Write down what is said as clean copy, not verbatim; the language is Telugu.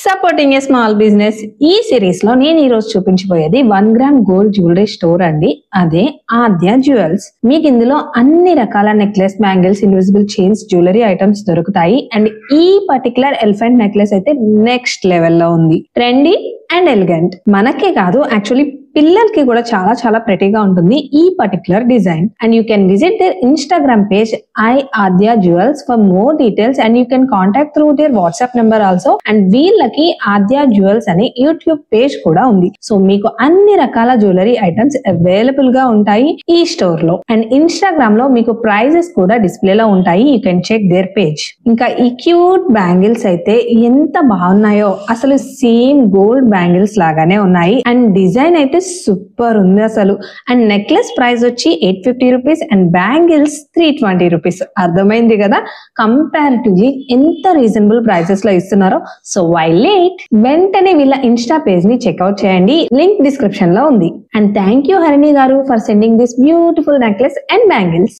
సపోర్టింగ్ ఏ స్మాల్ బిజినెస్ ఈ సిరీస్ లో నేను ఈ రోజు చూపించబోయేది 1 గ్రామ్ గోల్డ్ జ్యువెలరీ స్టోర్ అండి. అదే ఆద్య జ్యువెల్స్. మీకు ఇందులో అన్ని రకాల necklace, bangles, invisible chains, jewellery items దొరుకుతాయి. అండ్ ఈ పర్టికులర్ ఎలిఫెంట్ నెక్లెస్ అయితే నెక్స్ట్ లెవెల్లో ఉంది. Trendy and elegant. మనకే కాదు, యాక్చువల్లీ పిల్లలకి కూడా చాలా చాలా ప్రెటీగా ఉంటుంది ఈ particular design. And you can visit their Instagram page I Aadya jewels for more details. And you can contact through their WhatsApp number also. And వీళ్ళకి ఆద్య జ్యువెల్స్ అనే యూట్యూబ్ పేజ్ కూడా ఉంది. సో మీకు అన్ని రకాల జ్యువెలరీ ఐటమ్స్ అవైలబుల్ గా ఉంటాయి ఈ స్టోర్ లో. అండ్ ఇన్స్టాగ్రామ్ లో మీకు ప్రైజెస్ కూడా డిస్ప్లే లో ఉంటాయి. You can check their page. ఇంకా ఈ క్యూట్ బ్యాంగిల్స్ అయితే ఎంత బాగున్నాయో, అసలు సేమ్ గోల్డ్ బ్యాంగిల్స్ లాగానే ఉన్నాయి. అండ్ డిజైన్ అయితే సూపర్ ఉంది అసలు. అండ్ నెక్లెస్ ప్రైస్ వచ్చి 850 రూపీస్ అండ్ బ్యాంగిల్స్ 320 రూపీస్. అర్థమైంది కదా కంపారిటివ్లీ ఎంత రీజనబుల్ ప్రైసెస్ లో ఇస్తున్నారో. సో వై లేట్, వెంటనే వీళ్ళ ఇన్స్టా పేజ్ ని చెక్అవుట్ చేయండి. లింక్ డిస్క్రిప్షన్ లో ఉంది. అండ్ థ్యాంక్ యూ హరిణి గారు for sending this beautiful necklace and bangles.